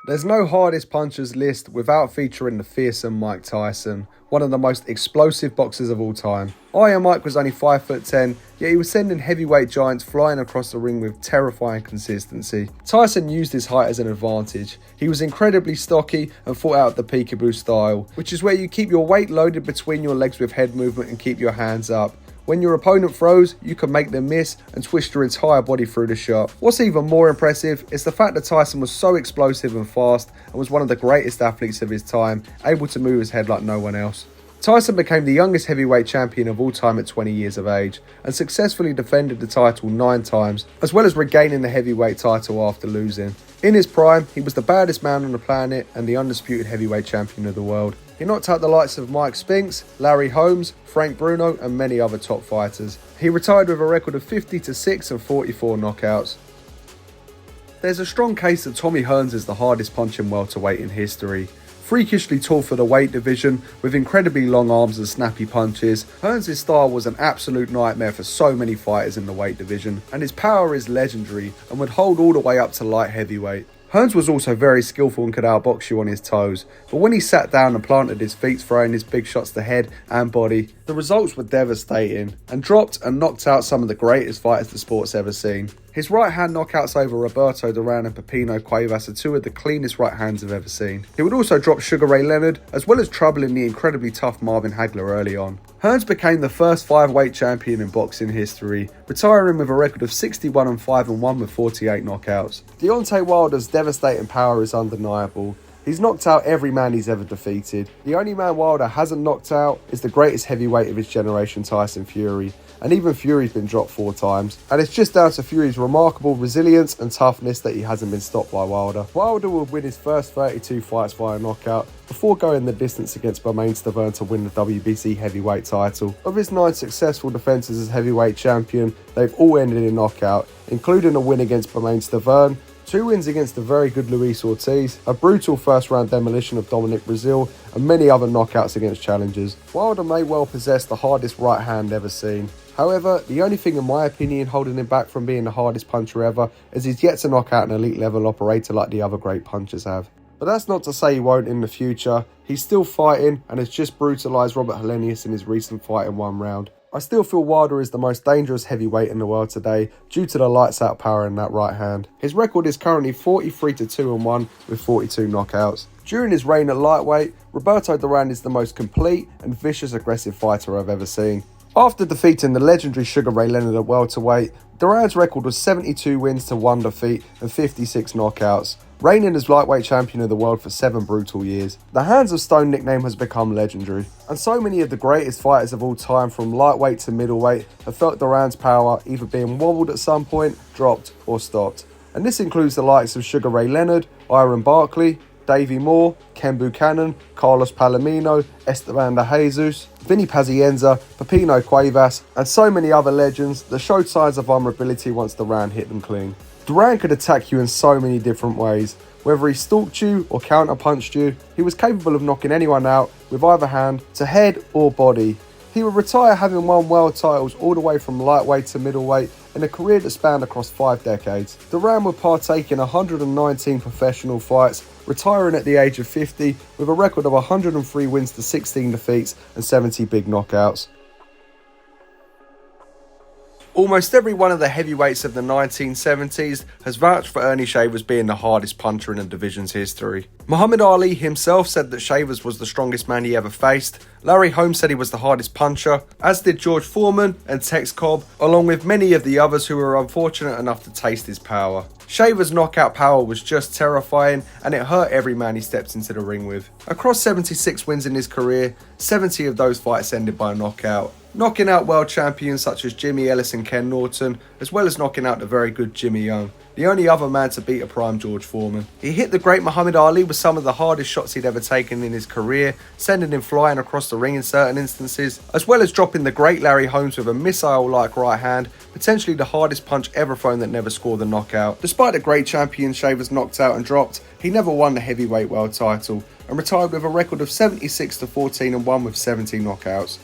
There's no hardest punchers list without featuring the fearsome Mike Tyson, one of the most explosive boxers of all time. Iron Mike was only 5'10", yet he was sending heavyweight giants flying across the ring with terrifying consistency. Tyson used his height as an advantage. He was incredibly stocky and fought out the peekaboo style, which is where you keep your weight loaded between your legs with head movement and keep your hands up. When your opponent throws, you can make them miss and twist your entire body through the shot. What's even more impressive is the fact that Tyson was so explosive and fast and was one of the greatest athletes of his time, able to move his head like no one else. Tyson became the youngest heavyweight champion of all time at 20 years of age and successfully defended the title 9 times, as well as regaining the heavyweight title after losing. In his prime, he was the baddest man on the planet and the undisputed heavyweight champion of the world. He knocked out the likes of Mike Spinks, Larry Holmes, Frank Bruno and many other top fighters. He retired with a record of 50-6 and 44 knockouts. There's a strong case that Tommy Hearns is the hardest punching welterweight in history. Freakishly tall for the weight division, with incredibly long arms and snappy punches, Hearns' style was an absolute nightmare for so many fighters in the weight division, and his power is legendary and would hold all the way up to light heavyweight. Hearns was also very skillful and could outbox you on his toes, but when he sat down and planted his feet throwing his big shots to head and body, the results were devastating and dropped and knocked out some of the greatest fighters the sport's ever seen. His right hand knockouts over Roberto Duran and Pepino Cuevas are 2 of the cleanest right hands I've ever seen. He would also drop Sugar Ray Leonard, as well as troubling the incredibly tough Marvin Hagler early on. Hearns became the first 5-weight champion in boxing history, retiring with a record of 61-5-1 with 48 knockouts. Deontay Wilder's devastating power is undeniable. He's knocked out every man he's ever defeated. The only man Wilder hasn't knocked out is the greatest heavyweight of his generation, Tyson Fury. And even Fury's been dropped 4 times. And it's just down to Fury's remarkable resilience and toughness that he hasn't been stopped by Wilder. Wilder would win his first 32 fights via knockout before going the distance against Stavern to win the WBC heavyweight title. Of his 9 successful defences as heavyweight champion, they've all ended in knockout, including a win against Stavern, 2 wins against the very good Luis Ortiz, a brutal first-round demolition of Dominic Breazeale, and many other knockouts against challengers. Wilder may well possess the hardest right hand ever seen. However, the only thing in my opinion holding him back from being the hardest puncher ever is he's yet to knock out an elite level operator like the other great punchers have. But that's not to say he won't in the future. He's still fighting and has just brutalised Robert Helenius in his recent fight in 1 round. I still feel Wilder is the most dangerous heavyweight in the world today due to the lights out power in that right hand. His record is currently 43-2-1 with 42 knockouts. During his reign at lightweight, Roberto Duran is the most complete and vicious aggressive fighter I've ever seen. After defeating the legendary Sugar Ray Leonard at welterweight, Duran's record was 72 wins to 1 defeat and 56 knockouts, reigning as lightweight champion of the world for 7 brutal years. The Hands of Stone nickname has become legendary, and so many of the greatest fighters of all time from lightweight to middleweight have felt Duran's power either being wobbled at some point, dropped or stopped. And this includes the likes of Sugar Ray Leonard, Iron Barkley, Davey Moore, Ken Buchanan, Carlos Palomino, Esteban de Jesus, Vinny Pazienza, Pepino Cuevas, and so many other legends that showed signs of vulnerability once Duran hit them clean. Duran could attack you in so many different ways. Whether he stalked you or counter-punched you, he was capable of knocking anyone out with either hand to head or body. He would retire having won world titles all the way from lightweight to middleweight in a career that spanned across 5 decades. Duran would partake in 119 professional fights, retiring at the age of 50 with a record of 103 wins to 16 defeats and 70 big knockouts. Almost every one of the heavyweights of the 1970s has vouched for Ernie Shavers being the hardest puncher in the division's history. Muhammad Ali himself said that Shavers was the strongest man he ever faced. Larry Holmes said he was the hardest puncher, as did George Foreman and Tex Cobb, along with many of the others who were unfortunate enough to taste his power. Shavers' knockout power was just terrifying, and it hurt every man he stepped into the ring with. Across 76 wins in his career, 70 of those fights ended by knockout, knocking out world champions such as Jimmy Ellis and Ken Norton, as well as knocking out the very good Jimmy Young, the only other man to beat a prime George Foreman. He hit the great Muhammad Ali with some of the hardest shots he'd ever taken in his career, sending him flying across the ring in certain instances, as well as dropping the great Larry Holmes with a missile-like right hand, potentially the hardest punch ever thrown that never scored a knockout. Despite the great champion Shavers knocked out and dropped, he never won the heavyweight world title, and retired with a record of 76-14-1 with 70 knockouts.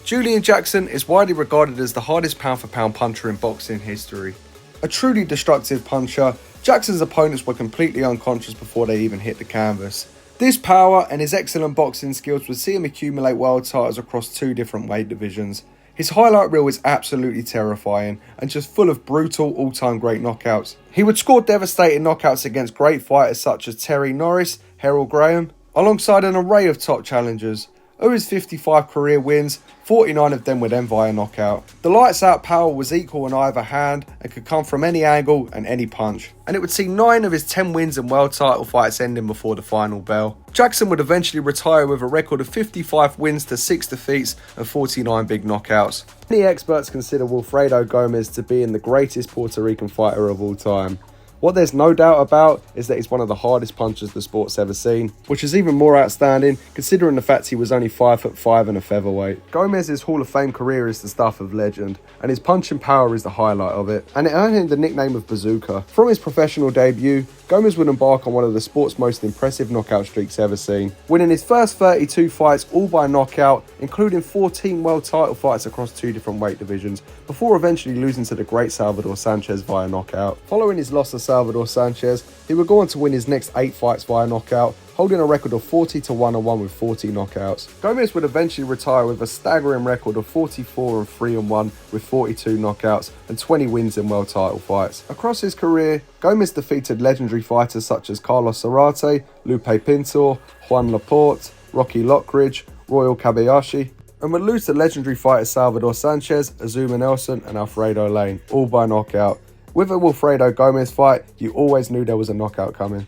Julian Jackson is widely regarded as the hardest pound-for-pound puncher in boxing history. A truly destructive puncher, Jackson's opponents were completely unconscious before they even hit the canvas. This power and his excellent boxing skills would see him accumulate world titles across 2 different weight divisions. His highlight reel is absolutely terrifying and just full of brutal all-time great knockouts. He would score devastating knockouts against great fighters such as Terry Norris, Harold Graham, alongside an array of top challengers. Of his 55 career wins, 49 of them were then via knockout. The lights out power was equal in either hand and could come from any angle and any punch. And it would see 9 of his 10 wins and world title fights ending before the final bell. Jackson would eventually retire with a record of 55 wins to 6 defeats and 49 big knockouts. Many experts consider Wilfredo Gomez to be the greatest Puerto Rican fighter of all time. What there's no doubt about is that he's one of the hardest punchers the sport's ever seen, which is even more outstanding considering the fact he was only 5'5" and a featherweight. Gomez's Hall of Fame career is the stuff of legend, and his punching power is the highlight of it, and it earned him the nickname of Bazooka. From his professional debut, Gomez would embark on one of the sport's most impressive knockout streaks ever seen, winning his first 32 fights all by knockout, including 14 world title fights across 2 different weight divisions, before eventually losing to the great Salvador Sanchez via knockout. Following his loss to Salvador Sanchez, he would go on to win his next 8 fights via knockout, holding a record of 40-1-1 with 40 knockouts. Gomez would eventually retire with a staggering record of 44-3-1 with 42 knockouts and 20 wins in world title fights. Across his career, Gomez defeated legendary fighters such as Carlos Zarate, Lupe Pintor, Juan Laporte, Rocky Lockridge, Royal Kobayashi, and would lose to legendary fighters Salvador Sanchez, Azuma Nelson and Alfredo Lane, all by knockout. With a Wilfredo Gomez fight, you always knew there was a knockout coming.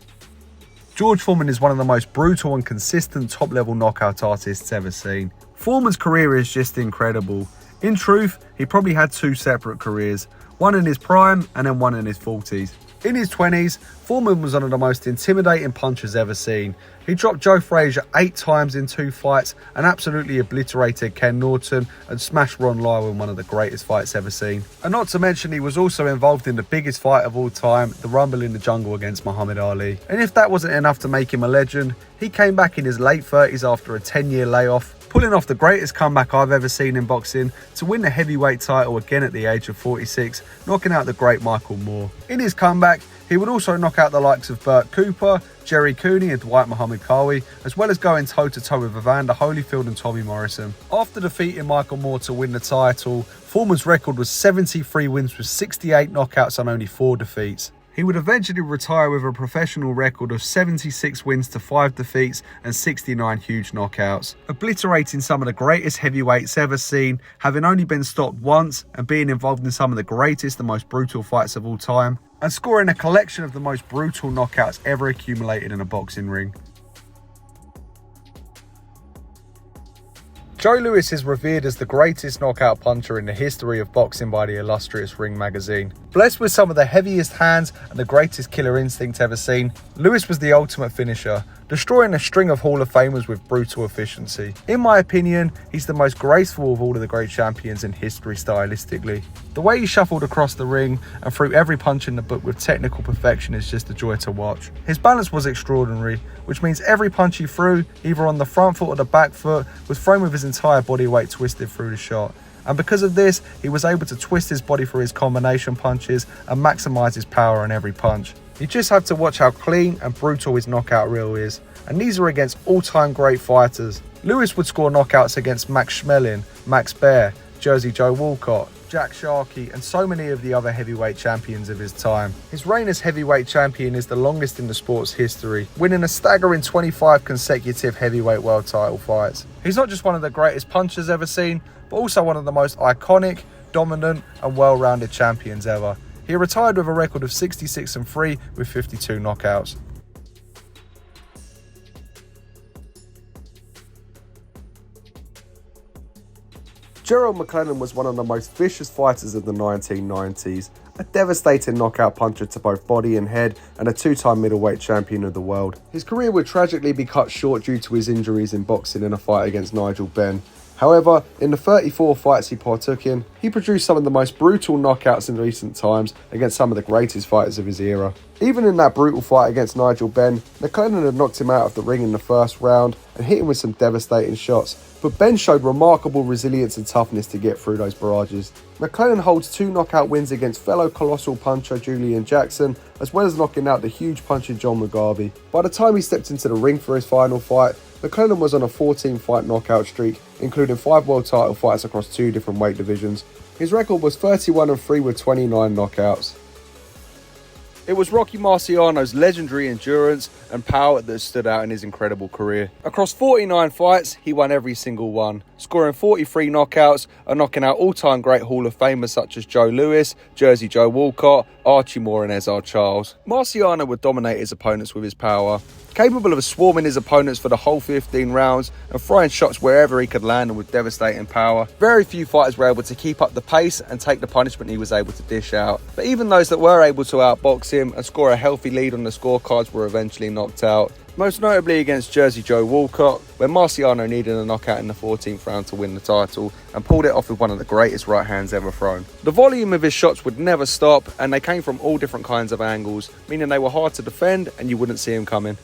George Foreman is one of the most brutal and consistent top-level knockout artists ever seen. Foreman's career is just incredible. In truth, he probably had 2 separate careers, one in his prime and then one in his 40s. In his 20s, Foreman was one of the most intimidating punchers ever seen. He dropped Joe Frazier 8 times in 2 fights and absolutely obliterated Ken Norton and smashed Ron Lyle in one of the greatest fights ever seen. And not to mention, he was also involved in the biggest fight of all time, the Rumble in the Jungle against Muhammad Ali. And if that wasn't enough to make him a legend, he came back in his late 30s after a 10-year layoff, pulling off the greatest comeback I've ever seen in boxing to win the heavyweight title again at the age of 46, knocking out the great Michael Moore. In his comeback, he would also knock out the likes of Burt Cooper, Jerry Cooney and Dwight Muhammad Qawi, as well as going toe-to-toe with Evander Holyfield and Tommy Morrison. After defeating Michael Moore to win the title, Foreman's record was 73 wins with 68 knockouts and only 4 defeats. He would eventually retire with a professional record of 76 wins to 5 defeats and 69 huge knockouts, obliterating some of the greatest heavyweights ever seen, having only been stopped once and being involved in some of the greatest and most brutal fights of all time, and scoring a collection of the most brutal knockouts ever accumulated in a boxing ring. Joe Louis is revered as the greatest knockout puncher in the history of boxing by the illustrious Ring magazine. Blessed with some of the heaviest hands and the greatest killer instinct ever seen, Louis was the ultimate finisher, destroying a string of Hall of Famers with brutal efficiency. In my opinion, he's the most graceful of all of the great champions in history stylistically. The way he shuffled across the ring and threw every punch in the book with technical perfection is just a joy to watch. His balance was extraordinary, which means every punch he threw, either on the front foot or the back foot, was thrown with his entire body weight twisted through the shot. And because of this, he was able to twist his body through his combination punches and maximise his power on every punch. You just have to watch how clean and brutal his knockout reel is. And these are against all-time great fighters. Louis would score knockouts against Max Schmeling, Max Baer, Jersey Joe Walcott, Jack Sharkey and so many of the other heavyweight champions of his time. His reign as heavyweight champion is the longest in the sport's history, winning a staggering 25 consecutive heavyweight world title fights. He's not just one of the greatest punchers ever seen, but also one of the most iconic, dominant and well-rounded champions ever. He retired with a record of 66-3 with 52 knockouts. Gerald McClellan was one of the most vicious fighters of the 1990s, a devastating knockout puncher to both body and head, and a 2-time middleweight champion of the world. His career would tragically be cut short due to his injuries in boxing in a fight against Nigel Benn, However, in the 34 fights he partook in, he produced some of the most brutal knockouts in recent times against some of the greatest fighters of his era. Even in that brutal fight against Nigel Benn, McClellan had knocked him out of the ring in the first round and hit him with some devastating shots, but Benn showed remarkable resilience and toughness to get through those barrages. McClellan holds 2 knockout wins against fellow colossal puncher Julian Jackson, as well as knocking out the huge puncher John McGarvey. By the time he stepped into the ring for his final fight, McClellan was on a 14-fight knockout streak, including 5 world title fights across 2 different weight divisions. His record was 31-3 with 29 knockouts. It was Rocky Marciano's legendary endurance and power that stood out in his incredible career. Across 49 fights, he won every single one, scoring 43 knockouts and knocking out all-time great Hall of Famers such as Joe Louis, Jersey Joe Walcott, Archie Moore and Ezard Charles. Marciano would dominate his opponents with his power, capable of swarming his opponents for the whole 15 rounds and throwing shots wherever he could land them with devastating power. Very few fighters were able to keep up the pace and take the punishment he was able to dish out. But even those that were able to outbox him and score a healthy lead on the scorecards were eventually knocked out. Most notably against Jersey Joe Walcott, where Marciano needed a knockout in the 14th round to win the title and pulled it off with one of the greatest right hands ever thrown. The volume of his shots would never stop and they came from all different kinds of angles, meaning they were hard to defend and you wouldn't see him coming.